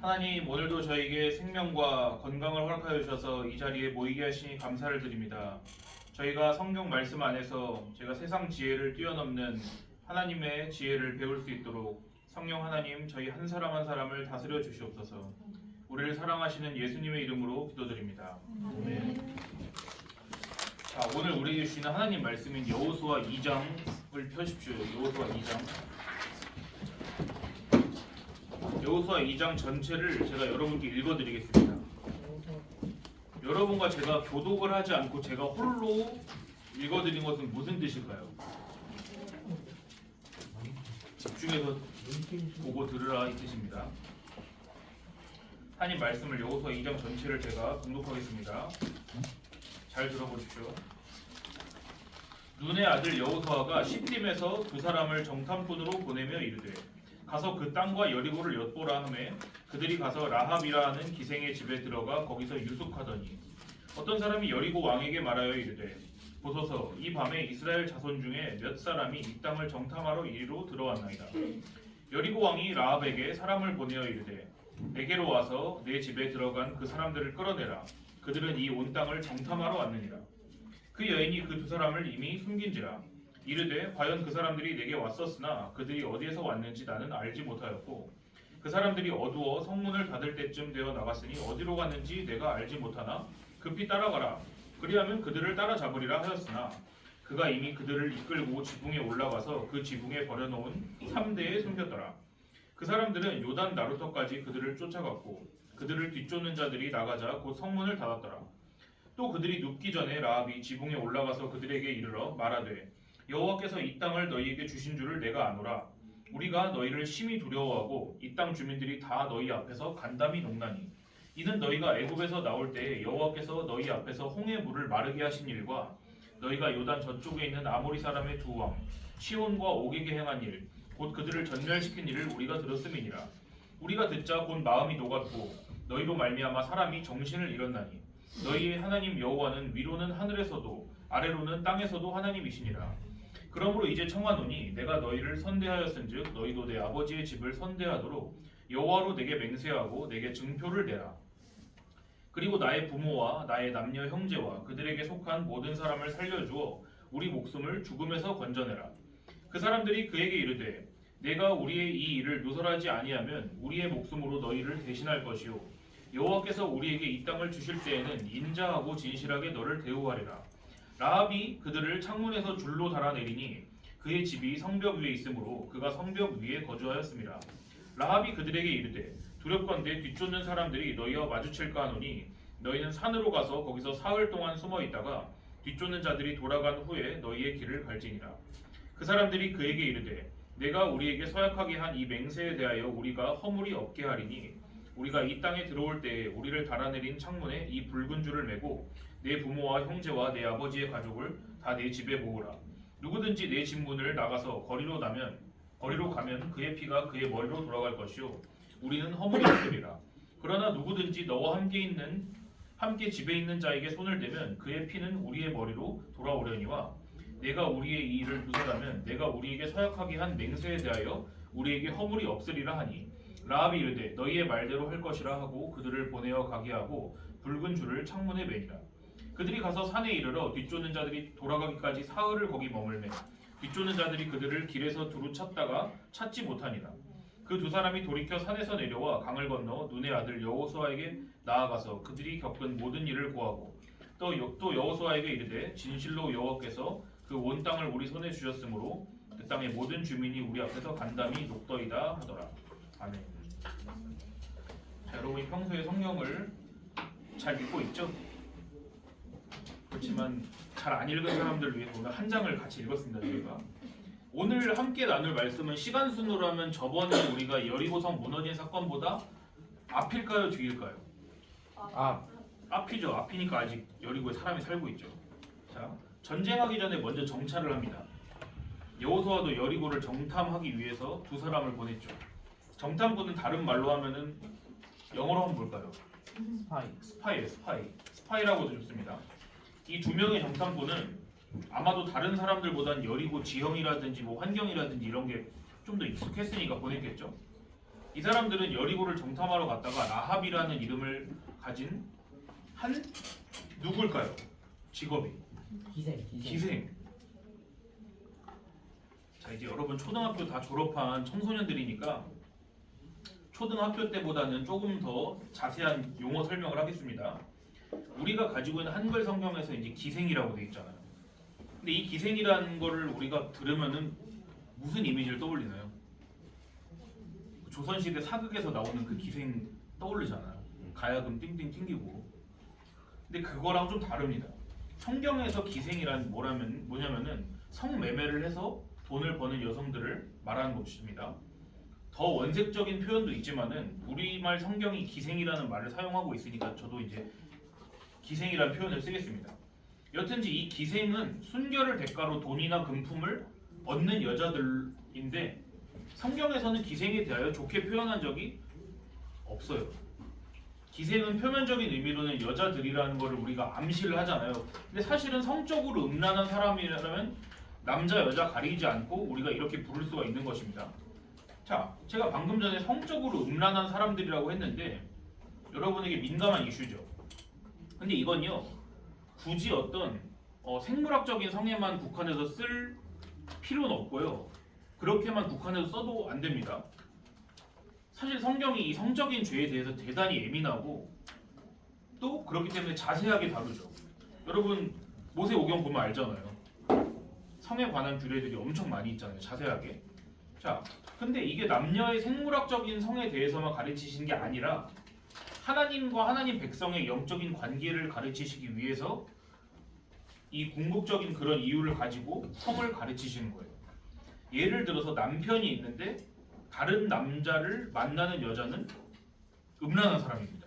하나님, 오늘도 저에게 생명과 건강을 허락하여 주셔서 이 자리에 모이게 하시니 감사를 드립니다. 저희가 성경 말씀 안에서 제가 세상 지혜를 뛰어넘는 하나님의 지혜를 배울 수 있도록 성령 하나님, 저희 한 사람 한 사람을 다스려 주시옵소서. 우리를 사랑하시는 예수님의 이름으로 기도드립니다. 아멘. 자, 오늘 우리에게 주시는 하나님 말씀인 여호수아 2장을 펴십시오. 여호수아 2장. 여호수아 2장 전체를 제가 여러분께 읽어드리겠습니다. 여러분과 제가 교독을 하지 않고 제가 홀로 읽어드린 것은 무슨 뜻일까요? 집중해서 보고 들으라 이 뜻입니다. 하나님 말씀을 여호수아 2장 전체를 제가 공독하겠습니다. 잘 들어보십시오. 눈의 아들 여호수아가 시딤에서 두 사람을 정탐꾼으로 보내며 이르되 가서 그 땅과 여리고를 엿보라 하매 그들이 가서 라합이라 하는 기생의 집에 들어가 거기서 유숙하더니 어떤 사람이 여리고 왕에게 말하여 이르되 보소서 이 밤에 이스라엘 자손 중에 몇 사람이 이 땅을 정탐하러 이리로 들어왔나이다. 여리고 왕이 라합에게 사람을 보내어 이르되 내게로 와서 내 집에 들어간 그 사람들을 끌어내라. 그들은 이 온 땅을 정탐하러 왔느니라. 그 여인이 그 두 사람을 이미 숨긴지라. 이르되 과연 그 사람들이 내게 왔었으나 그들이 어디에서 왔는지 나는 알지 못하였고 그 사람들이 어두워 성문을 닫을 때쯤 되어 나갔으니 어디로 갔는지 내가 알지 못하나 급히 따라가라. 그리하면 그들을 따라잡으리라 하였으나 그가 이미 그들을 이끌고 지붕에 올라가서 그 지붕에 버려놓은 3대에 숨겼더라. 그 사람들은 요단 나루터까지 그들을 쫓아갔고 그들을 뒤쫓는 자들이 나가자 곧 성문을 닫았더라. 또 그들이 눕기 전에 라합이 지붕에 올라가서 그들에게 이르러 말하되 여호와께서 이 땅을 너희에게 주신 줄을 내가 아노라. 우리가 너희를 심히 두려워하고 이 땅 주민들이 다 너희 앞에서 간담이 녹나니 이는 너희가 애굽에서 나올 때에 여호와께서 너희 앞에서 홍해 물을 마르게 하신 일과 너희가 요단 저쪽에 있는 아모리 사람의 두 왕 시온과 옥에게 행한 일 곧 그들을 전멸시킨 일을 우리가 들었음이니라. 우리가 듣자 곧 마음이 녹았고 너희로 말미암아 사람이 정신을 잃었나니 너희의 하나님 여호와는 위로는 하늘에서도 아래로는 땅에서도 하나님이시니라. 그러므로 이제 청하노니 내가 너희를 선대하였은즉 너희도 내 아버지의 집을 선대하도록 여호와로 내게 맹세하고 내게 증표를 내라. 그리고 나의 부모와 나의 남녀 형제와 그들에게 속한 모든 사람을 살려주어 우리 목숨을 죽음에서 건져내라. 그 사람들이 그에게 이르되 내가 우리의 이 일을 누설하지 아니하면 우리의 목숨으로 너희를 대신할 것이요 여호와께서 우리에게 이 땅을 주실 때에는 인자하고 진실하게 너를 대우하리라. 라합이 그들을 창문에서 줄로 달아내리니 그의 집이 성벽 위에 있으므로 그가 성벽 위에 거주하였습니다. 라합이 그들에게 이르되 두렵건대 뒤쫓는 사람들이 너희와 마주칠까 하노니 너희는 산으로 가서 거기서 사흘 동안 숨어 있다가 뒤쫓는 자들이 돌아간 후에 너희의 길을 갈지니라. 그 사람들이 그에게 이르되 내가 우리에게 서약하게 한 이 맹세에 대하여 우리가 허물이 없게 하리니 우리가 이 땅에 들어올 때에 우리를 달아내린 창문에 이 붉은 줄을 매고 내 부모와 형제와 내 아버지의 가족을 다 내 집에 모으라. 누구든지 내 집 문을 나가서 거리로 가면 그의 피가 그의 머리로 돌아갈 것이요 우리는 허물이 없으리라. 그러나 누구든지 너와 함께 집에 있는 자에게 손을 대면 그의 피는 우리의 머리로 돌아오려니와 내가 우리의 이 일을 누설하면 내가 우리에게 서약하게 한 맹세에 대하여 우리에게 허물이 없으리라 하니 라합이 이르되 너희의 말대로 할 것이라 하고 그들을 보내어 가게 하고 붉은 줄을 창문에 매니라. 그들이 가서 산에 이르러 뒤쫓는 자들이 돌아가기까지 사흘을 거기 머물매 뒤쫓는 자들이 그들을 길에서 두루 찾다가 찾지 못하니라. 그 두 사람이 돌이켜 산에서 내려와 강을 건너 눈의 아들 여호수아에게 나아가서 그들이 겪은 모든 일을 고하고 또 여호수아에게 이르되 진실로 여호와께서 그 온 땅을 우리 손에 주셨으므로 그 땅의 모든 주민이 우리 앞에서 간담이 녹더이다 하더라. 아멘. 자, 여러분이 평소에 성경을 잘 읽고 있죠? 그렇지만 잘 안 읽은 사람들을 위해 오늘 한 장을 같이 읽었습니다. 저희가 오늘 함께 나눌 말씀은 시간 순으로 하면 저번에 우리가 여리고성 무너진 사건보다 앞일까요, 뒤일까요? 앞이죠. 앞이니까 아직 여리고에 사람이 살고 있죠. 자, 전쟁하기 전에 먼저 정찰을 합니다. 여호수아도 여리고를 정탐하기 위해서 두 사람을 보냈죠. 정탐꾼은 다른 말로 하면은 영어로 하면 뭘까요? 스파이라고도 좋습니다. 이 두 명의 정탐꾼은 아마도 다른 사람들보단 여리고 지형이라든지 뭐 환경이라든지 이런 게 좀 더 익숙했으니까 보냈겠죠. 이 사람들은 여리고를 정탐하러 갔다가 라합이라는 이름을 가진 한 누굴까요? 직업이 기생. 자, 이제 여러분 초등학교 다 졸업한 청소년들이니까 초등학교 때보다는 조금 더 자세한 용어 설명을 하겠습니다. 우리가 가지고 있는 한글 성경에서 이제 기생이라고 되어 있잖아요. 근데 이 기생이라는 거를 우리가 들으면은 무슨 이미지를 떠올리나요? 조선시대 사극에서 나오는 그 기생 떠오르잖아요. 가야금 띵띵 튕기고. 근데 그거랑 좀 다릅니다. 성경에서 기생이란 뭐냐면은 성매매를 해서 돈을 버는 여성들을 말하는 것입니다. 더 원색적인 표현도 있지만은 우리말 성경이 기생이라는 말을 사용하고 있으니까 저도 이제 기생이라는 표현을 쓰겠습니다. 여튼지 이 기생은 순결을 대가로 돈이나 금품을 얻는 여자들인데 성경에서는 기생에 대하여 좋게 표현한 적이 없어요. 기생은 표면적인 의미로는 여자들이라는 것을 우리가 암시를 하잖아요. 근데 사실은 성적으로 음란한 사람이라면 남자 여자 가리지 않고 우리가 이렇게 부를 수가 있는 것입니다. 자, 제가 방금 전에 성적으로 음란한 사람들이라고 했는데 여러분에게 민감한 이슈죠. 근데 이건요 굳이 어떤 생물학적인 성에만 국한해서 쓸 필요는 없고요. 그렇게만 국한해서 써도 안 됩니다. 사실 성경이 이 성적인 죄에 대해서 대단히 예민하고 또 그렇기 때문에 자세하게 다루죠. 여러분 모세오경 보면 알잖아요. 성에 관한 규례들이 엄청 많이 있잖아요. 자세하게. 자, 근데 이게 남녀의 생물학적인 성에 대해서만 가르치시는 게 아니라 하나님과 하나님 백성의 영적인 관계를 가르치시기 위해서 이 궁극적인 그런 이유를 가지고 성을 가르치시는 거예요. 예를 들어서 남편이 있는데 다른 남자를 만나는 여자는 음란한 사람입니다.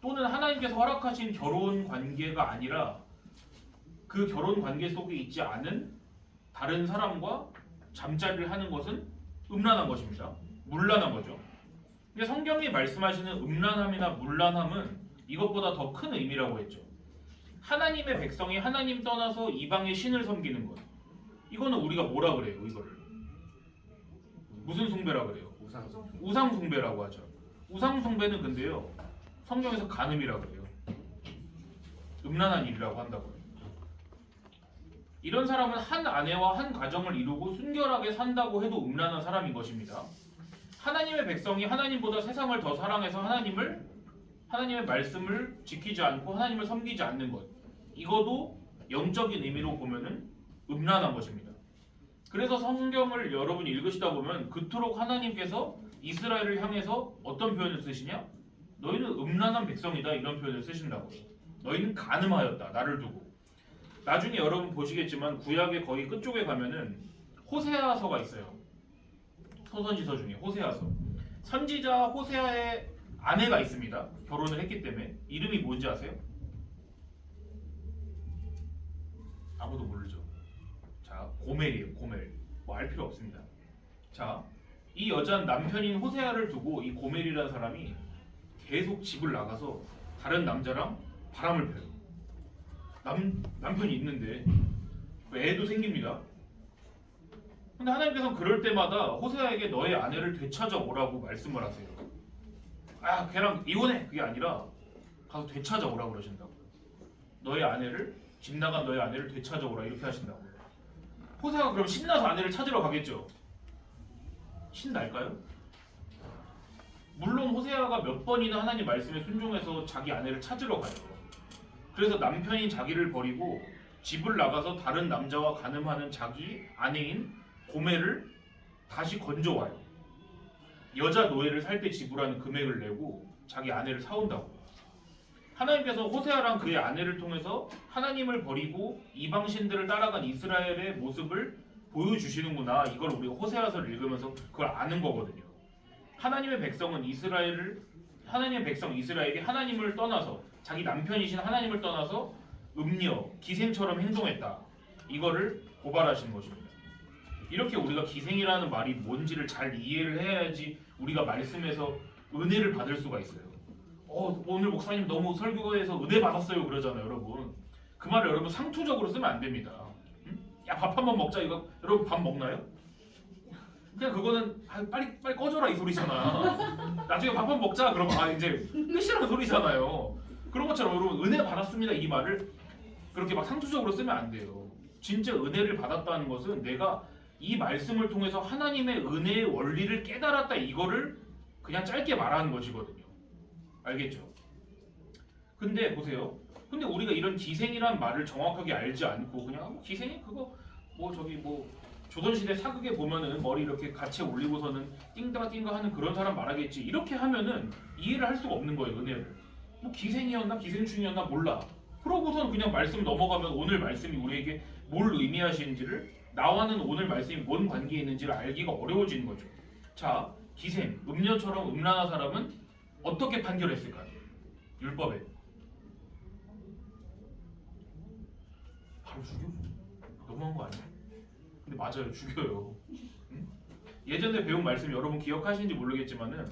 또는 하나님께서 허락하신 결혼 관계가 아니라 그 결혼 관계 속에 있지 않은 다른 사람과 잠자리를 하는 것은 음란한 것입니다. 문란한 거죠. 근데 성경이 말씀하시는 음란함이나 문란함은 이것보다 더 큰 의미라고 했죠. 하나님의 백성이 하나님 떠나서 이방의 신을 섬기는 것. 이거는 우리가 뭐라 그래요? 이거를 무슨 숭배라 그래요? 우상 숭배라고 하죠. 우상 숭배는 근데요 성경에서 간음이라고 그래요. 음란한 일이라고 한다고요. 이런 사람은 한 아내와 한 가정을 이루고 순결하게 산다고 해도 음란한 사람인 것입니다. 하나님의 백성이 하나님보다 세상을 더 사랑해서 하나님의 말씀을 지키지 않고 하나님을 섬기지 않는 것, 이것도 영적인 의미로 보면은 음란한 것입니다. 그래서 성경을 여러분이 읽으시다 보면 그토록 하나님께서 이스라엘을 향해서 어떤 표현을 쓰시냐? 너희는 음란한 백성이다 이런 표현을 쓰신다고요. 너희는 간음하였다 나를 두고. 나중에 여러분 보시겠지만 구약의 거의 끝쪽에 가면은 호세아서가 있어요. 소선지서 중에 호세아서. 선지자 호세아의 아내가 있습니다. 결혼을 했기 때문에. 이름이 뭔지 아세요? 아무도 모르죠. 자, 고멜이에요. 고멜. 뭐 알 필요 없습니다. 자, 이 여자는 남편인 호세아를 두고 이 고멜이라는 사람이 계속 집을 나가서 다른 남자랑 바람을 펴요. 남편이 있는데 애도 생깁니다. 근데 하나님께서는 그럴 때마다 호세아에게 너의 아내를 되찾아 오라고 말씀을 하세요. 아, 걔랑 이혼해! 그게 아니라 가서 되찾아 오라고 그러신다고. 집 나간 너의 아내를 되찾아 오라 이렇게 하신다고. 호세아가 그럼 신나서 아내를 찾으러 가겠죠. 신날까요? 물론 호세아가 몇 번이나 하나님 말씀에 순종해서 자기 아내를 찾으러 가요. 그래서 남편인 자기를 버리고 집을 나가서 다른 남자와 간음하는 자기 아내인 고멜을 다시 건져와요. 여자 노예를 살 때 지불하는 금액을 내고 자기 아내를 사온다고. 하나님께서 호세아랑 그의 아내를 통해서 하나님을 버리고 이방신들을 따라간 이스라엘의 모습을 보여주시는구나. 이걸 우리가 호세아서를 읽으면서 그걸 아는 거거든요. 하나님의 백성 이스라엘이 하나님을 떠나서 자기 남편이신 하나님을 떠나서 음녀, 기생처럼 행동했다. 이거를 고발하시는 것입니다. 이렇게 우리가 기생이라는 말이 뭔지를 잘 이해를 해야지 우리가 말씀에서 은혜를 받을 수가 있어요. 오늘 목사님 너무 설교에서 은혜 받았어요 그러잖아요, 여러분. 그 말을 여러분 상투적으로 쓰면 안 됩니다. 야, 밥 한번 먹자 이거. 여러분 밥 먹나요? 그냥 그거는 빨리 꺼져라 이 소리잖아. 나중에 밥 한 번 먹자 그러면 이제 끝이라는 소리잖아요. 그런 것처럼 여러분 은혜 받았습니다 이 말을 그렇게 막 상투적으로 쓰면 안 돼요. 진짜 은혜를 받았다는 것은 내가 이 말씀을 통해서 하나님의 은혜의 원리를 깨달았다 이거를 그냥 짧게 말하는 것이거든요. 알겠죠? 근데 보세요. 근데 우리가 이런 기생이란 말을 정확하게 알지 않고 그냥 기생이 그거 뭐 저기 뭐 조선시대 사극에 보면은 머리 이렇게 같이 올리고서는 띵가 띵가 하는 그런 사람 말하겠지 이렇게 하면은 이해를 할 수가 없는 거예요. 은혜를 뭐 기생이었나 기생충이었나 몰라 그러고선 그냥 말씀 넘어가면 오늘 말씀이 우리에게 뭘 의미하시는지를 나와는 오늘 말씀이 뭔 관계에 있는지를 알기가 어려워지는 거죠. 자, 기생, 음녀처럼 음란한 사람은 어떻게 판결했을까요? 율법에 바로 죽여? 너무한 거 아니야? 근데 맞아요, 죽여요. 응? 예전에 배운 말씀 여러분 기억하시는지 모르겠지만은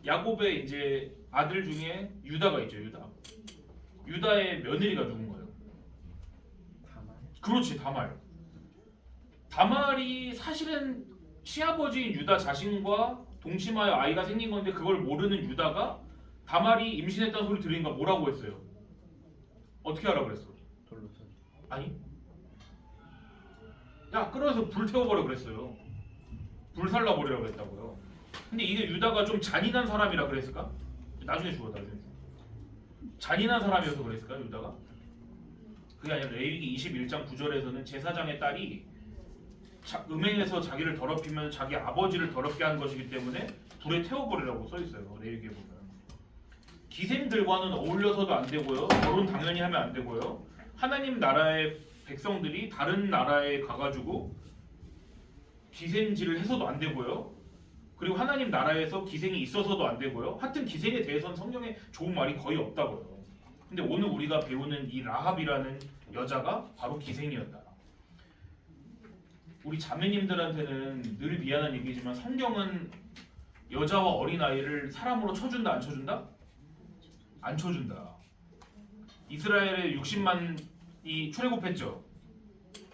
야곱의 이제 아들 중에 유다가 있죠, 유다. 유다의 며느리가 누군 거예요? 다말. 그렇지, 다말. 다말이 사실은 시아버지인 유다 자신과 동침하여 아이가 생긴 건데 그걸 모르는 유다가 다말이 임신했다는 소리 들으니까 뭐라고 했어요? 어떻게 하라 그랬어? 돌로 쳐. 아니, 야 끌어서 불 태워버려 그랬어요. 불 살라버리라고 했다고요. 근데 이게 유다가 좀 잔인한 사람이라 그랬을까? 나중에 죽어, 나중에 죽어. 잔인한 사람이어서 그랬을까 유다가? 그게 아니라 레위기 21장 9절에서는 제사장의 딸이 음행에서 자기를 더럽히면 자기 아버지를 더럽게 한 것이기 때문에 불에 태워버리라고 써있어요. 레위기에 보면. 기생들과는 어울려서도 안 되고요. 결혼 당연히 하면 안 되고요. 하나님 나라의 백성들이 다른 나라에 가가지고 기생질을 해서도 안 되고요. 그리고 하나님 나라에서 기생이 있어서도 안 되고요. 하여튼 기생에 대해서는 성경에 좋은 말이 거의 없다고요. 근데 오늘 우리가 배우는 이 라합이라는 여자가 바로 기생이었다. 우리 자매님들한테는 늘 미안한 얘기지만 성경은 여자와 어린아이를 사람으로 쳐준다 안 쳐준다? 안 쳐준다. 이스라엘에 60만이 출애굽했죠.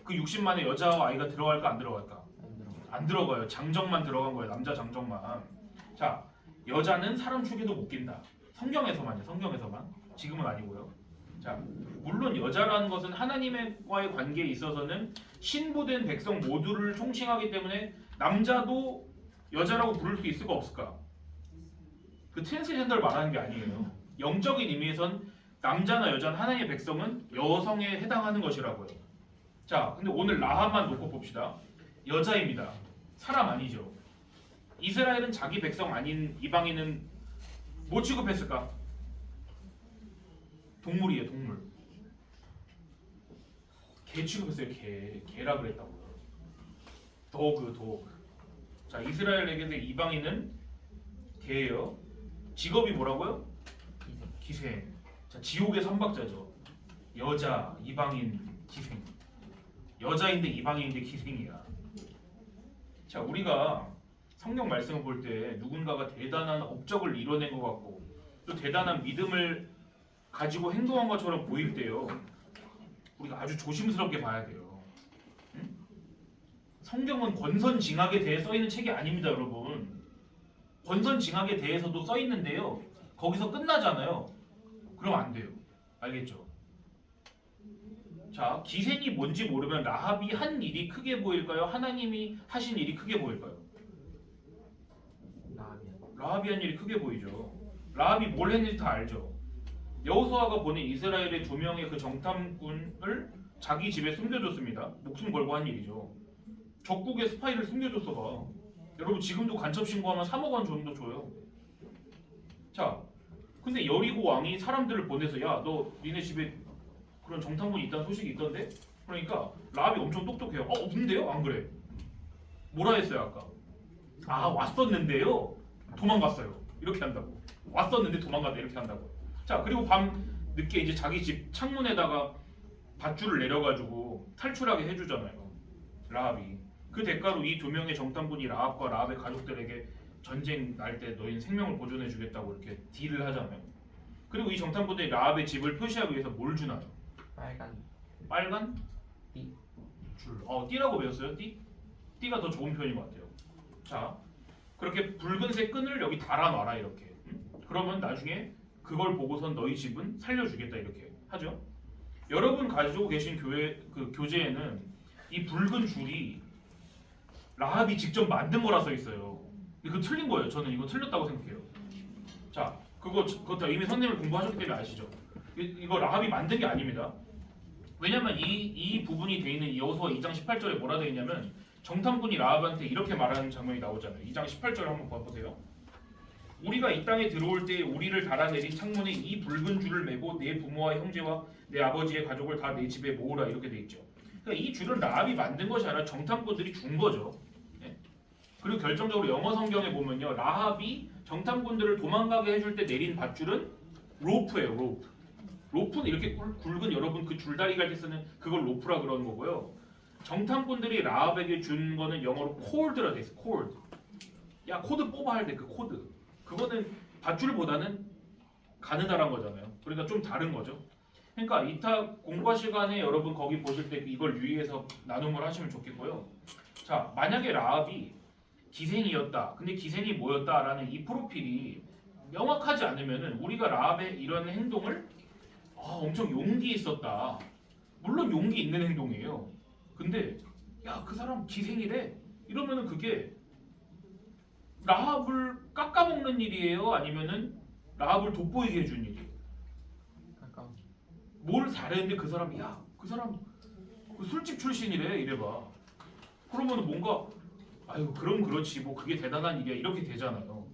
그 60만의 여자와 아이가 들어갈까 안 들어갈까? 안 들어가요. 장정만 들어간 거예요. 남자 장정만. 자, 여자는 사람 축에도 못 낀다. 성경에서만요. 성경에서만. 지금은 아니고요. 자, 물론 여자라는 것은 하나님과의 관계에 있어서는 신부된 백성 모두를 총칭하기 때문에 남자도 여자라고 부를 수 있을까 없을까? 그 트랜스젠더를 말하는 게 아니에요. 영적인 의미에선 남자나 여자는 하나님의 백성은 여성에 해당하는 것이라고요. 자, 근데 오늘 라합만 놓고 봅시다. 여자입니다. 사람 아니죠. 이스라엘은 자기 백성 아닌 이방인은 뭐 취급했을까? 동물이에요, 동물. 개 취급했어요, 개. 개라 그랬다고요. 도그. 자, 이스라엘에게서 이방인은 개예요. 직업이 뭐라고요? 기생. 자, 지옥의 삼박자죠. 여자, 이방인, 기생. 여자인데 이방인인데 기생이야. 자, 우리가 성경 말씀을 볼 때 누군가가 대단한 업적을 이뤄낸 것 같고 또 대단한 믿음을 가지고 행동한 것처럼 보일 때요. 우리가 아주 조심스럽게 봐야 돼요. 응? 성경은 권선징악에 대해 써있는 책이 아닙니다, 여러분. 권선징악에 대해서도 써있는데요. 거기서 끝나잖아요. 그럼 안 돼요. 알겠죠? 자, 기생이 뭔지 모르면 라합이 한 일이 크게 보일까요? 하나님이 하신 일이 크게 보일까요? 라합이 한 일이 크게 보이죠. 라합이 뭘 했는지 다 알죠. 여호수아가 보낸 이스라엘의 2명의 그 정탐꾼을 자기 집에 숨겨줬습니다. 목숨 걸고 한 일이죠. 적국의 스파이를 숨겨줬어 봐. 여러분 지금도 간첩 신고하면 3억 원 정도 줘요. 자, 근데 여리고 왕이 사람들을 보내서 야, 너 니네 집에 그런 정탐꾼이 있다는 소식이 있던데? 그러니까 라합이 엄청 똑똑해요. 없는데요? 안 그래. 뭐라 했어요 아까? 아, 왔었는데요? 도망갔어요. 이렇게 한다고. 왔었는데 도망갔다 이렇게 한다고. 자, 그리고 밤 늦게 이제 자기 집 창문에다가 밧줄을 내려가지고 탈출하게 해주잖아요. 라합이. 그 대가로 이 2명의 정탐꾼이 라합과 라합의 가족들에게 전쟁 날 때 너희는 생명을 보존해주겠다고 이렇게 딜을 하잖아요. 그리고 이 정탐꾼들이 라합의 집을 표시하기 위해서 뭘 주나요? 빨간? 띠. 줄. 띠라고 배웠어요? 띠? 띠가 더 좋은 표현인 것 같아요. 자, 그렇게 붉은색 끈을 여기 달아놔라 이렇게. 그러면 나중에 그걸 보고선 너희 집은 살려주겠다 이렇게 하죠. 여러분 가지고 계신 교회 그 교재에는 이 붉은 줄이 라합이 직접 만든 거라 써 있어요. 근데 그거 틀린 거예요. 저는 이거 틀렸다고 생각해요. 자, 그것도 이미 선생님을 공부하셨기 때문에 아시죠? 이거 라합이 만든 게 아닙니다. 왜냐면 이 부분이 돼 있는 여호수아 2장 18절에 뭐라 돼 있냐면 정탐꾼이 라합한테 이렇게 말하는 장면이 나오잖아요. 2장 18절 한번 봐보세요. 우리가 이 땅에 들어올 때 우리를 달아내린 창문에 이 붉은 줄을 메고 내 부모와 형제와 내 아버지의 가족을 다 내 집에 모으라 이렇게 돼 있죠. 그러니까 이 줄은 라합이 만든 것이 아니라 정탐꾼들이 준 거죠. 예? 그리고 결정적으로 영어 성경에 보면요, 라합이 정탐꾼들을 도망가게 해줄 때 내린 밧줄은 로프예요. 로프. 로프는 이렇게 굵은 여러분 그 줄다리 갈 때 쓰는 그걸 로프라 그러는 거고요. 정탐꾼들이 라합에게 준 거는 영어로 콜드라 돼 있어. 콜드. 야 코드 뽑아 할 때 그 코드. 그거는 밧줄보다는 가느다란 거잖아요. 그러니까 좀 다른 거죠. 그러니까 이타 공과 시간에 여러분 거기 보실 때 이걸 유의해서 나눔을 하시면 좋겠고요. 자, 만약에 라합이 기생이었다. 근데 기생이 뭐였다라는 이 프로필이 명확하지 않으면은 우리가 라합의 이런 행동을 엄청 용기 있었다. 물론 용기 있는 행동이에요. 근데 야 그 사람 기생이래. 이러면은 그게 라합을 깎아먹는 일이에요? 아니면은 라합을 돋보이게 해준 일이에요? 뭘 잘했는데 그 사람이 그 사람 그 술집 출신이래 이래봐. 그러면은 뭔가 아유 그럼 그렇지 뭐 그게 대단한 일이야 이렇게 되잖아요.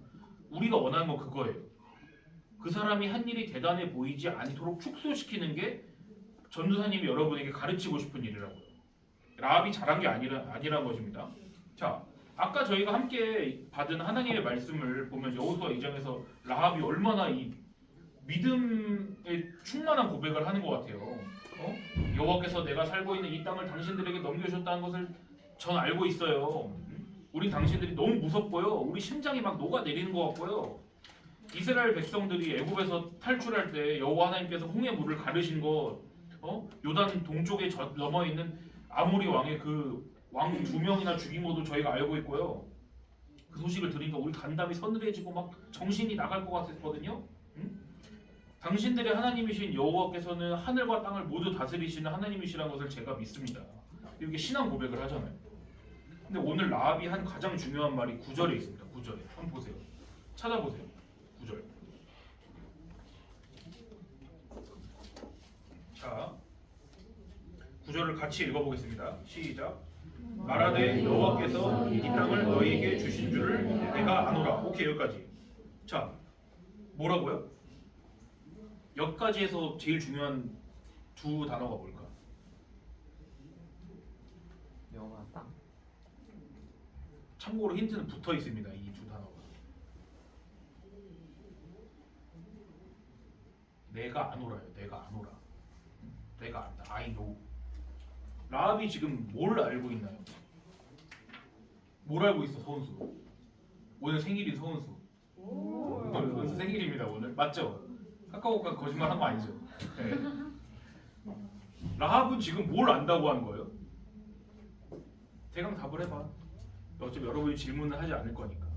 우리가 원하는 건 그거예요. 그 사람이 한 일이 대단해 보이지 않도록 축소시키는 게 전도사님이 여러분에게 가르치고 싶은 일이라고요. 라합이 잘한 게 아니란 것입니다. 자, 아까 저희가 함께 받은 하나님의 말씀을 보면 여호수아 2장에서 라합이 얼마나 이 믿음의 충만한 고백을 하는 것 같아요. 여호와께서 내가 살고 있는 이 땅을 당신들에게 넘겨주셨다는 것을 전 알고 있어요. 우리 당신들이 너무 무섭고요. 우리 심장이 막 녹아내리는 것 같고요. 이스라엘 백성들이 애굽에서 탈출할 때 여호와 하나님께서 홍해 물을 가르신 것, 요단 동쪽에 넘어 있는 아모리 왕의 그 왕 2명이나 죽인 것도 저희가 알고 있고요. 그 소식을 들으니까 우리 간담이 서늘해지고 막 정신이 나갈 것 같았거든요. 당신들의 하나님이신 여호와께서는 하늘과 땅을 모두 다스리시는 하나님이시라는 것을 제가 믿습니다. 이렇게 신앙 고백을 하잖아요. 근데 오늘 라합이 한 가장 중요한 말이 9절에 있습니다. 9절에 한번 보세요. 찾아보세요. 9절. 자, 9절을 같이 읽어보겠습니다. 시작. 말하되 여호와께서 이 땅을 너희에게 주신 줄을 내가 아노라. 오케이 여기까지. 자, 뭐라고요? 여기까지에서 제일 중요한 두 단어가 뭘까? 영화 땅. 참고로 힌트는 붙어 있습니다. 이 두 단어가. 내가 아노라요. 내가 아노라. 내가 안다. I know. 라합이 지금 뭘 알고 있나요? 뭘 알고 있어 서은수? 오늘 생일인 서은수. 서은수 생일입니다 오늘. 맞죠? 카카오가 거짓말한 거 아니죠? 네. 라합은 지금 뭘 안다고 하는 거예요? 대강 답을 해봐. 어차피 여러분이 질문을 하지 않을 거니까.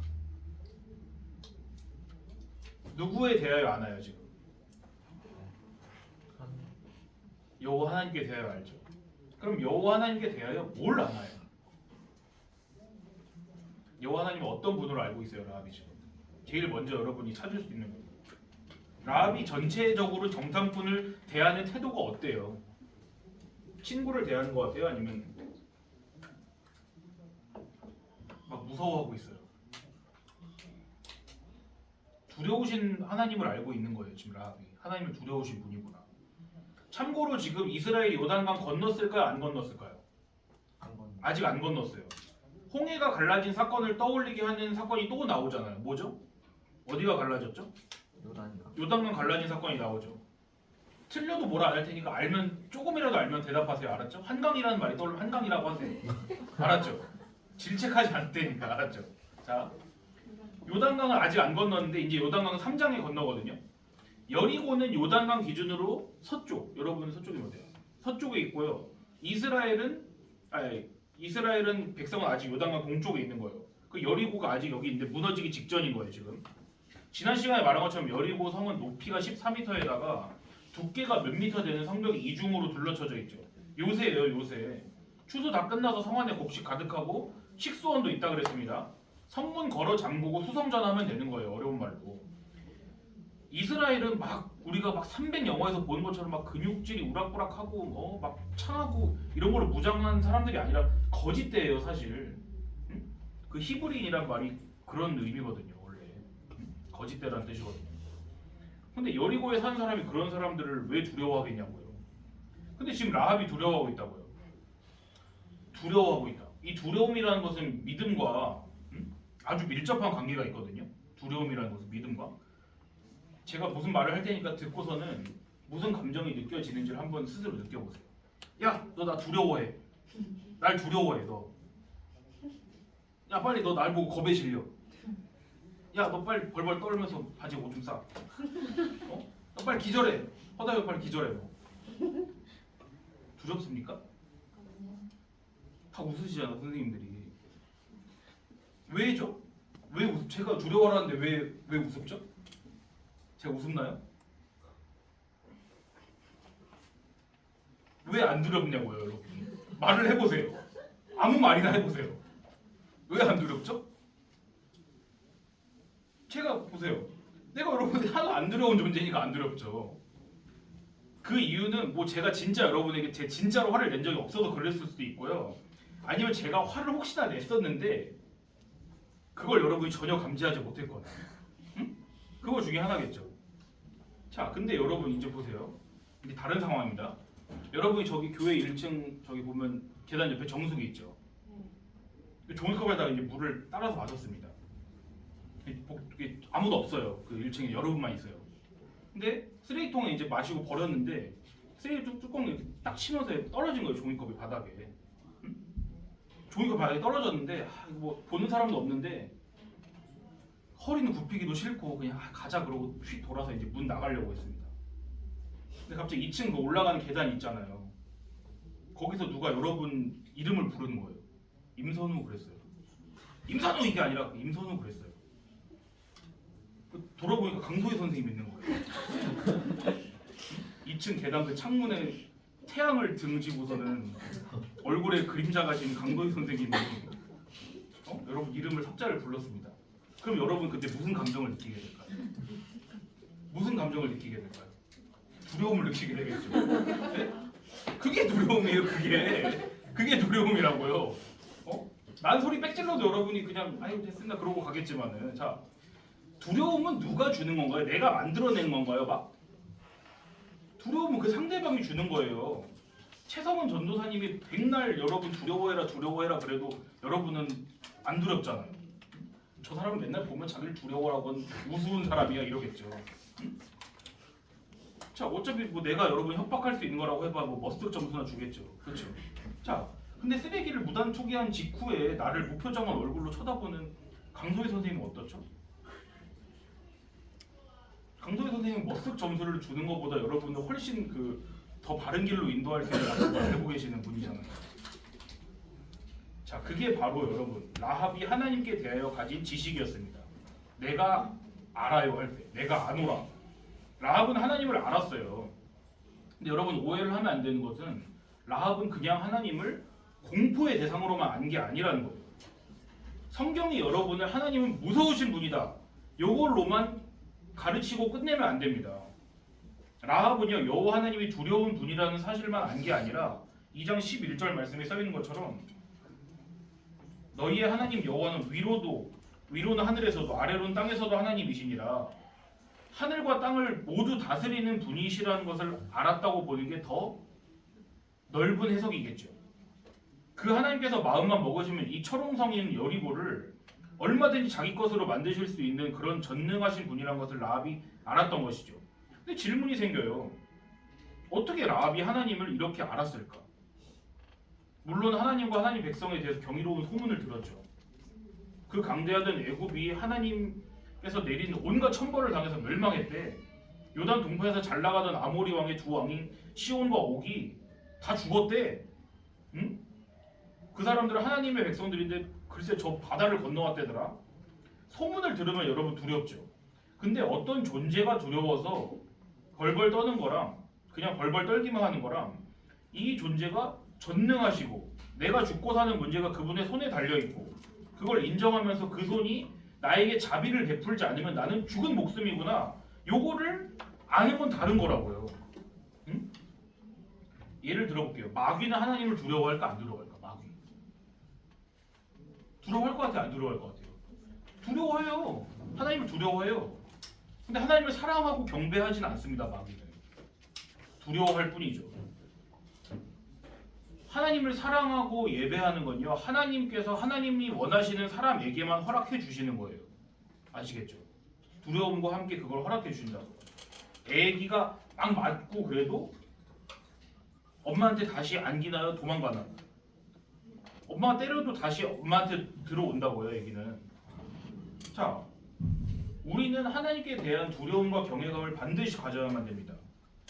누구에 대하여 아나요 지금? 여호와 하나님께 대하여 알죠. 그럼 여호와 하나님께 대하여 뭘 아나요? 여호와 하나님은 어떤 분으로 알고 있어요, 라합이 지금? 제일 먼저 여러분이 찾을 수 있는 거예요. 라합이 전체적으로 정탐꾼을 대하는 태도가 어때요? 친구를 대하는 것 같아요? 아니면 막 무서워하고 있어요? 두려우신 하나님을 알고 있는 거예요, 지금 라합이. 하나님을 두려우신 분이구나. 참고로 지금 이스라엘이 요단강 건넜을까요? 안 건넜을까요? 아직 안 건넜어요. 홍해가 갈라진 사건을 떠올리게 하는 사건이 또 나오잖아요. 뭐죠? 어디가 갈라졌죠? 요단강 갈라진 사건이 나오죠. 틀려도 뭐라 안 할 테니까 알면 조금이라도 알면 대답하세요. 알았죠? 한강이라는 말이 떠오르면 한강이라고 하세요. 알았죠? 질책하지 않을 테니까 알았죠? 자, 요단강은 아직 안 건넜는데 이제 요단강은 3장에 건너거든요. 여리고는 요단강 기준으로 서쪽, 여러분은 서쪽이 어디예요? 서쪽에 있고요. 이스라엘은 백성은 아직 요단강 동쪽에 있는 거예요. 그 여리고가 아직 여기 있는데 무너지기 직전인 거예요 지금. 지난 시간에 말한 것처럼 여리고 성은 높이가 14m에다가 두께가 몇 미터 되는 성벽이 이중으로 둘러쳐져 있죠. 요새예요 요새. 추수 다 끝나서 성 안에 곡식 가득하고 식수원도 있다 그랬습니다. 성문 걸어 잠그고 수성전하면 되는 거예요. 어려운 말로. 이스라엘은 막 우리가 막 300 영화에서 보는 것처럼 막 근육질이 우락부락하고 막 창하고 이런 걸로 무장한 사람들이 아니라 거짓대예요 사실. 응? 그 히브리인이란 말이 그런 의미거든요 원래. 거짓대라는 뜻이거든요. 근데 여리고에 사는 사람이 그런 사람들을 왜 두려워하겠냐고요. 근데 지금 라합이 두려워하고 있다고요. 두려워하고 있다. 이 두려움이라는 것은 믿음과 아주 밀접한 관계가 있거든요. 두려움이라는 것은 믿음과. 제가 무슨 말을 할 테니까 듣고서는 무슨 감정이 느껴지는지를 한번 스스로 느껴보세요. 야, 너 나 두려워해. 날 두려워해 너. 야, 빨리 너 날 보고 겁에 질려. 야, 너 빨리 벌벌 떨면서 바지 오줌 싸. 어? 너 빨리 기절해. 허다요 빨리 기절해. 너. 두렵습니까? 다 웃으시잖아 선생님들이. 왜죠? 왜 웃음? 제가 두려워하는데 왜 웃음죠? 제가 웃음나요? 왜 안 두렵냐고요 여러분. 말을 해보세요. 아무 말이나 해보세요. 왜 안 두렵죠? 제가 보세요. 내가 여러분한테 하나도 안 두려운 존재니까 안 두렵죠. 그 이유는 뭐 제가 진짜 여러분에게 제 진짜로 화를 낸 적이 없어서 그랬을 수도 있고요. 아니면 제가 화를 혹시나 냈었는데 그걸 여러분이 전혀 감지하지 못했거나. 응? 그거 중에 하나겠죠. 자, 근데 여러분 이제 보세요. 이제 다른 상황입니다. 여러분이 저기 교회 1층 저기 보면 계단 옆에 정수기 있죠. 종이컵에다가 이제 물을 따라서 마셨습니다. 아무도 없어요. 그 1층에 여러분만 있어요. 근데 쓰레기통에 이제 마시고 버렸는데 쓰레기 뚜껑이 이렇게 딱 치면서 떨어진 거예요. 종이컵이 바닥에. 응? 종이컵 바닥에 떨어졌는데 뭐 보는 사람도 없는데 허리는 굽히기도 싫고 그냥 가자 그러고 휙 돌아서 이제 문 나가려고 했습니다. 근데 갑자기 2층 그 올라가는 계단이 있잖아요. 거기서 누가 여러분 이름을 부르는 거예요. 임선우 그랬어요. 임선우 이게 아니라 임선우 그랬어요. 돌아보니까 강소희 선생님이 있는 거예요. 2층 계단 그 창문에 태양을 등지고서는 얼굴에 그림자가 지는 강소희 선생님이 여러분 이름을 석자를 불렀습니다. 그럼 여러분 그때 무슨 감정을 느끼게 될까요? 무슨 감정을 느끼게 될까요? 두려움을 느끼게 되겠죠. 네? 그게 두려움이에요. 그게 두려움이라고요. 난 소리 빽질러도 여러분이 그냥 아유 됐습니다 그러고 가겠지만은 자 두려움은 누가 주는 건가요? 내가 만들어낸 건가요? 막 두려움은 그 상대방이 주는 거예요. 최성원 전도사님이 백날 여러분 두려워해라 그래도 여러분은 안 두렵잖아요. 저 사람은 맨날 보면 자기를 두려워하고 우스운 사람이야 이러겠죠. 응? 자 어차피 뭐 내가 여러분 협박할 수 있는 거라고 해봐 뭐 머스트 점수나 주겠죠. 그렇죠. 자 근데 쓰레기를 무단 투기한 직후에 나를 무표정한 얼굴로 쳐다보는 강소희 선생님은 어떻죠? 강소희 선생님은 머쓱 점수를 주는 것보다 여러분은 훨씬 더 바른 길로 인도할 수 있는 약속을 알고 계시는 분이잖아요. 자, 그게 바로 여러분 라합이 하나님께 대하여 가진 지식이었습니다. 내가 알아요 할 때, 내가 아노라. 라합은 하나님을 알았어요. 근데 여러분 오해를 하면 안 되는 것은 라합은 그냥 하나님을 공포의 대상으로만 안 게 아니라는 거예요. 성경이 여러분을 하나님은 무서우신 분이다. 요걸로만 가르치고 끝내면 안 됩니다. 라합은요 여호와 하나님이 두려운 분이라는 사실만 안 게 아니라 2장 11절 말씀에 써 있는 것처럼 너희의 하나님 여호와는 위로는 하늘에서도 아래로는 땅에서도 하나님이시니라. 하늘과 땅을 모두 다스리는 분이시라는 것을 알았다고 보는 게 더 넓은 해석이겠죠. 그 하나님께서 마음만 먹으시면 이 철옹성인 여리고를 얼마든지 자기 것으로 만드실 수 있는 그런 전능하신 분이라는 것을 라합이 알았던 것이죠. 근데 질문이 생겨요. 어떻게 라합이 하나님을 이렇게 알았을까? 물론 하나님과 하나님 백성에 대해서 경이로운 소문을 들었죠. 그 강대하던 애굽이 하나님께서 내린 온갖 천벌을 당해서 멸망했대. 요단 동편에서 잘 나가던 아모리 왕의 두 왕인 시온과 옥이 다 죽었대. 응? 그 사람들은 하나님의 백성들인데 글쎄 저 바다를 건너왔대더라. 소문을 들으면 여러분 두렵죠. 근데 어떤 존재가 두려워서 벌벌 떠는 거랑 그냥 벌벌 떨기만 하는 거랑 이 존재가 전능하시고 내가 죽고 사는 문제가 그분의 손에 달려 있고 그걸 인정하면서 그 손이 나에게 자비를 베풀지 않으면 나는 죽은 목숨이구나. 요거를 아는 건 다른 거라고요. 응? 예를 들어볼게요. 마귀는 하나님을 두려워할까 안 두려워할까? 마귀. 두려워할 것 같아요? 안 두려워할 것 같아요? 두려워해요. 하나님을 두려워해요. 근데 하나님을 사랑하고 경배하진 않습니다. 마귀는. 두려워할 뿐이죠. 하나님을 사랑하고 예배하는 건요. 하나님께서 하나님이 원하시는 사람에게만 허락해 주시는 거예요. 아시겠죠? 두려움과 함께 그걸 허락해 주신다고. 애기가 막 맞고 그래도 엄마한테 다시 안기나요? 도망가나요? 엄마가 때려도 다시 엄마한테 들어온다고요. 애기는. 자, 우리는 하나님께 대한 두려움과 경외감을 반드시 가져야만 됩니다.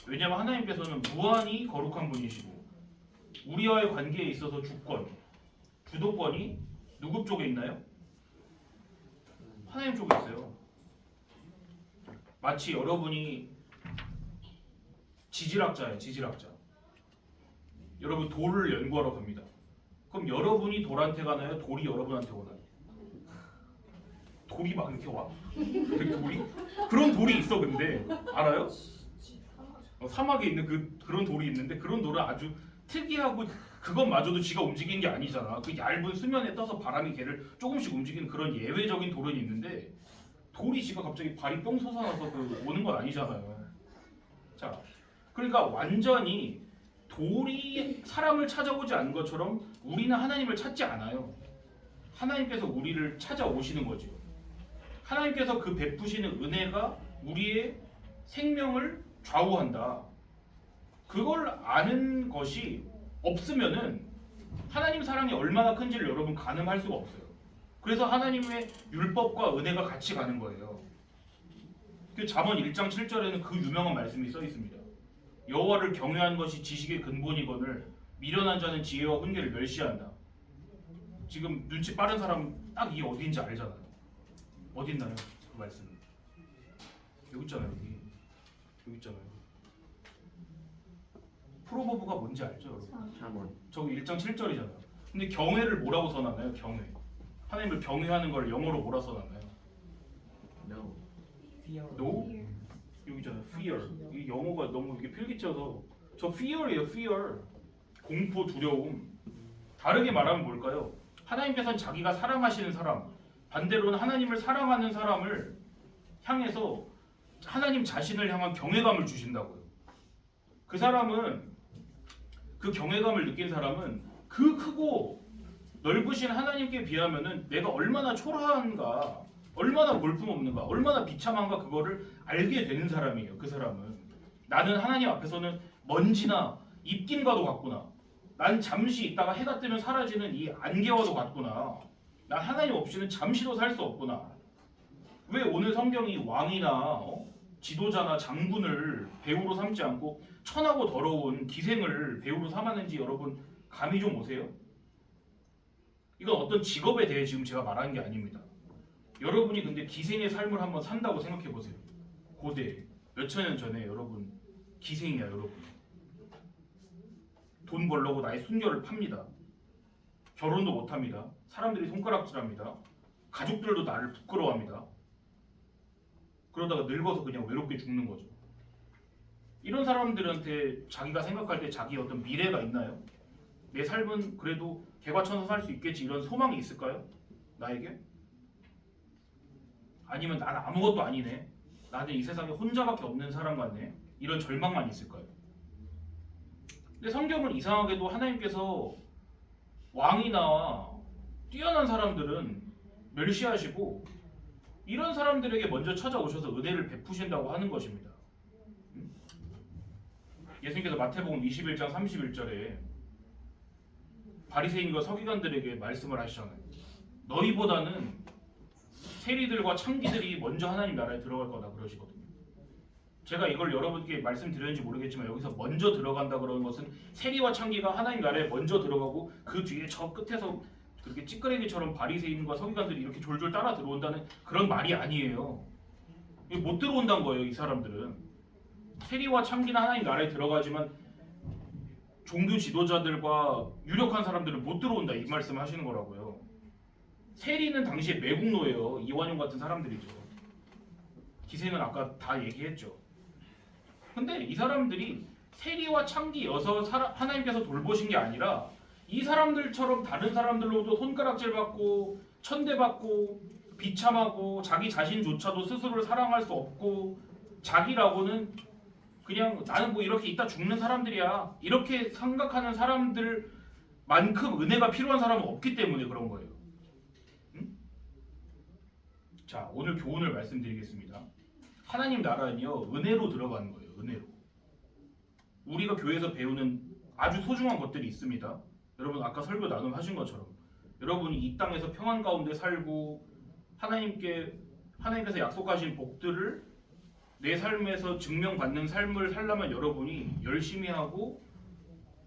왜냐하면 하나님께서는 무한히 거룩한 분이시고 우리와의 관계에 있어서 주권, 주도권이 누구 쪽에 있나요? 하나님 쪽에 있어요. 마치 여러분이 지질학자예요. 지질학자. 여러분 돌을 연구하러 갑니다. 그럼 여러분이 돌한테 가나요? 돌이 여러분한테 오나요? 돌이 막 이렇게 와? 그 돌이? 그런 돌이 있어. 근데 알아요? 사막에 있는 그런 돌이 있는데 그런 돌은 아주 특이하고 그것마저도 지가 움직이는 게 아니잖아. 그 얇은 수면에 떠서 바람이 걔를 조금씩 움직이는 그런 예외적인 돌은 있는데 돌이 지가 갑자기 발이 뿅 솟아나서 오는 건 아니잖아요. 자, 그러니까 완전히 돌이 사람을 찾아오지 않은 것처럼 우리는 하나님을 찾지 않아요. 하나님께서 우리를 찾아오시는 거죠. 하나님께서 그 베푸시는 은혜가 우리의 생명을 좌우한다. 그걸 아는 것이 없으면은 하나님 사랑이 얼마나 큰지를 여러분 가늠할 수가 없어요. 그래서 하나님의 율법과 은혜가 같이 가는 거예요. 그 잠언 1장 7절에는 그 유명한 말씀이 써 있습니다. 여호와를 경외하는 것이 지식의 근본이거늘 미련한 자는 지혜와 훈계를 멸시한다. 지금 눈치 빠른 사람 딱 이게 어디인지 알잖아요. 어디 있나요? 그 말씀. 여기 있잖아요. 여기 있잖아요. 프로버브가 뭔지 알죠, 여러분? 잠언. 저기 1장 7절이잖아요. 근데 경외를 뭐라고 써놨나요? 경외. 하나님을 경외하는 걸 영어로 뭐라 써놨나요? No. No? 여기 있잖아요. fear. 이 영어가 너무 이게 필기쳐서 저 fear이에요. fear. 공포, 두려움. 다르게 말하면 뭘까요? 하나님께서는 자기가 사랑하시는 사람, 반대로는 하나님을 사랑하는 사람을 향해서 하나님 자신을 향한 경외감을 주신다고요. 그 사람은 그 경외감을 느낀 사람은 그 크고 넓으신 하나님께 비하면은 내가 얼마나 초라한가, 얼마나 볼품없는가, 얼마나 비참한가 그거를 알게 되는 사람이에요. 그 사람은 나는 하나님 앞에서는 먼지나 입김과도 같구나. 난 잠시 있다가 해가 뜨면 사라지는 이 안개와도 같구나. 난 하나님 없이는 잠시도 살 수 없구나. 왜 오늘 성경이 왕이나 지도자나 장군을 배우로 삼지 않고 천하고 더러운 기생을 배우로 삼았는지 여러분 감이 좀 오세요? 이건 어떤 직업에 대해 지금 제가 말하는 게 아닙니다. 여러분이 근데 기생의 삶을 한번 산다고 생각해 보세요. 고대 몇천 년 전에 여러분 기생이야 여러분. 돈 벌려고 나의 순결을 팝니다. 결혼도 못합니다. 사람들이 손가락질합니다. 가족들도 나를 부끄러워합니다. 그러다가 늙어서 그냥 외롭게 죽는 거죠. 이런 사람들한테 자기가 생각할 때 자기 어떤 미래가 있나요? 내 삶은 그래도 개과천선 살 수 있겠지 이런 소망이 있을까요? 나에게? 아니면 난 아무것도 아니네. 나는 이 세상에 혼자밖에 없는 사람 같네. 이런 절망만 있을까요? 근데 성경은 이상하게도 하나님께서 왕이나 뛰어난 사람들은 멸시하시고 이런 사람들에게 먼저 찾아오셔서 은혜를 베푸신다고 하는 것입니다. 예수님께서 마태복음 21장 31절에 바리새인과 서기관들에게 말씀을 하시잖아요. 너희보다는 세리들과 창기들이 먼저 하나님 나라에 들어갈 거다 그러시거든요. 제가 이걸 여러분께 말씀드렸는지 모르겠지만 여기서 먼저 들어간다 그러는 것은 세리와 창기가 하나님 나라에 먼저 들어가고 그 뒤에 저 끝에서 그렇게 찌끄레기처럼 바리새인과 서기관들이 이렇게 졸졸 따라 들어온다는 그런 말이 아니에요. 이게 못 들어온다는 거예요. 이 사람들은 세리와 참기는 하나님 나라에 들어가지만 종교 지도자들과 유력한 사람들은 못 들어온다 이 말씀 하시는 거라고요. 세리는 당시에 매국노예요. 이완용 같은 사람들이죠. 기생은 아까 다 얘기했죠. 근데 이 사람들이 세리와 참기여서 하나님께서 돌보신 게 아니라 이 사람들처럼 다른 사람들로도 손가락질 받고 천대받고 비참하고 자기 자신조차도 스스로를 사랑할 수 없고 자기라고는 그냥 나는 뭐 이렇게 있다 죽는 사람들이야 이렇게 생각하는 사람들만큼 은혜가 필요한 사람은 없기 때문에 그런 거예요. 응? 자, 오늘 교훈을 말씀드리겠습니다. 하나님 나라는요 은혜로 들어가는 거예요. 은혜로. 우리가 교회에서 배우는 아주 소중한 것들이 있습니다. 여러분 아까 설교 나눔하신 것처럼 여러분이 이 땅에서 평안 가운데 살고 하나님께서 약속하신 복들을 내 삶에서 증명받는 삶을 살려면 여러분이 열심히 하고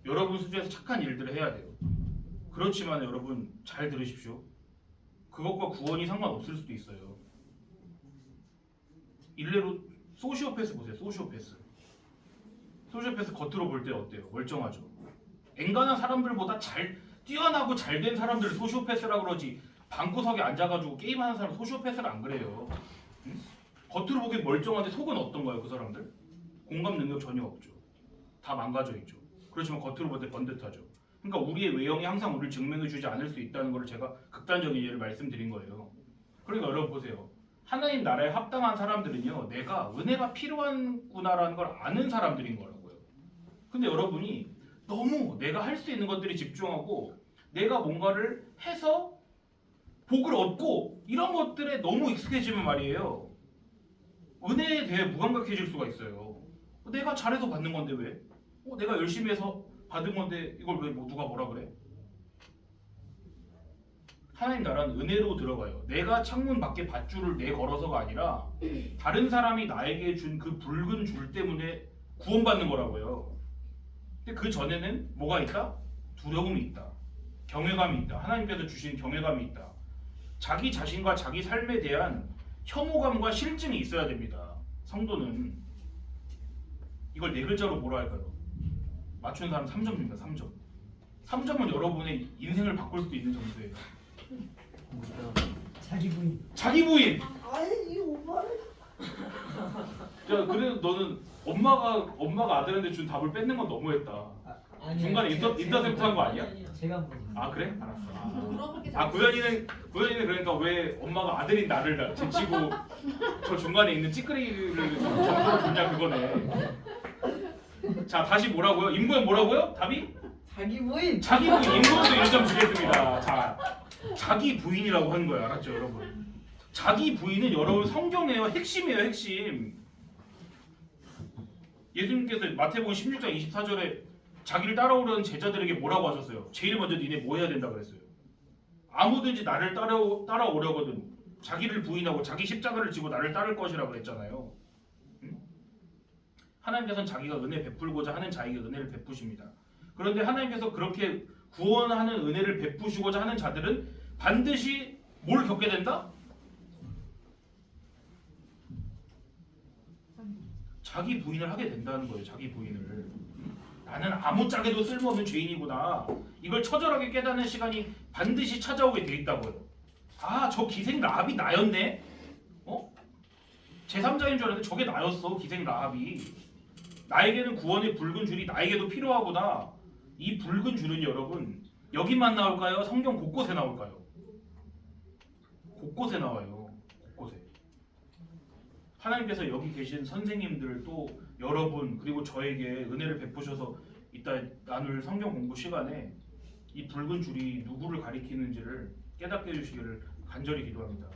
여러분 수준에서 착한 일들을 해야 돼요. 그렇지만 여러분 잘 들으십시오. 그것과 구원이 상관없을 수도 있어요. 일례로 소시오패스 보세요. 소시오패스 겉으로 볼 때 어때요? 멀쩡하죠. 앵간한 사람들보다 뛰어나고 잘된 사람들을 소시오패스라고 그러지 방구석에 앉아가지고 게임하는 사람 소시오패스를 안 그래요. 응? 겉으로 보기엔 멀쩡한데 속은 어떤 거예요? 그 사람들? 공감 능력 전혀 없죠. 다 망가져 있죠. 그렇지만 겉으로 볼 때 번듯하죠. 그러니까 우리의 외형이 항상 우리를 증명해 주지 않을 수 있다는 걸 제가 극단적인 예를 말씀드린 거예요. 그러니까 여러분 보세요. 하나님 나라에 합당한 사람들은요 내가 은혜가 필요한구나라는 걸 아는 사람들인 거라고요. 근데 여러분이 너무 내가 할 수 있는 것들이 집중하고 내가 뭔가를 해서 복을 얻고 이런 것들에 너무 익숙해지면 말이에요. 은혜에 대해 무감각해질 수가 있어요. 내가 잘해서 받는 건데 왜? 내가 열심히 해서 받은 건데 이걸 왜 누가 뭐라 그래? 하나님 나라는 은혜로 들어가요. 내가 창문 밖에 밧줄을 걸어서가 아니라 다른 사람이 나에게 준 그 붉은 줄 때문에 구원받는 거라고요. 근데 그 전에는 뭐가 있다? 두려움이 있다. 경외감이 있다. 하나님께서 주신 경외감이 있다. 자기 자신과 자기 삶에 대한 혐오감과 실증이 있어야 됩니다. 성도는 이걸 네 글자로 뭐라 할까요? 맞춘 사람 3점 줍니다. 3점. 3점은 여러분의 인생을 바꿀 수도 있는 점수예요. 자기 부인. 아니 오빠를. 야, 그래도 너는 엄마가 아들한테 준 답을 뺏는 건 너무했다. 중간에 인터셉트한 거 아니야? 제가 한 거죠. 아 그래? 알았어. 물어볼게 구현이는 그러니까 왜 엄마가 아들인 나를 제치고 저 중간에 있는 찌끄레기를 점수를 줬냐 그거네. 자 다시 뭐라고요? 임구현 뭐라고요? 답이? 자기 부인. 자기 부인. 임구현도 1점 주겠습니다. 자 자기 부인이라고 하는 거예요. 알았죠 여러분? 자기 부인은 여러분 성경에요 핵심이에요 핵심. 예수님께서 마태복음 16장 24절에 자기를 따라오려는 제자들에게 뭐라고 하셨어요? 제일 먼저 니네 뭐 해야 된다 그랬어요? 아무든지 나를 따라오려거든 자기를 부인하고 자기 십자가를 지고 나를 따를 것이라고 그랬잖아요. 응? 하나님께서는 자기가 은혜 베풀고자 하는 자에게 은혜를 베푸십니다. 그런데 하나님께서 그렇게 구원하는 은혜를 베푸시고자 하는 자들은 반드시 뭘 겪게 된다? 자기 부인을 하게 된다는 거예요. 자기 부인을. 나는 아무짝에도 쓸모없는 죄인이구나. 이걸 처절하게 깨닫는 시간이 반드시 찾아오게 돼 있다고요. 아, 저 기생 라합이 나였네? 제3자인 줄 알았는데 저게 나였어. 기생 라합이. 나에게는 구원의 붉은 줄이 나에게도 필요하구나. 이 붉은 줄은 여러분 여기만 나올까요? 성경 곳곳에 나올까요? 곳곳에 나와요. 곳곳에. 하나님께서 여기 계신 선생님들 또 여러분 그리고 저에게 은혜를 베푸셔서 이따 나눌 성경 공부 시간에 이 붉은 줄이 누구를 가리키는지를 깨닫게 해주시기를 간절히 기도합니다.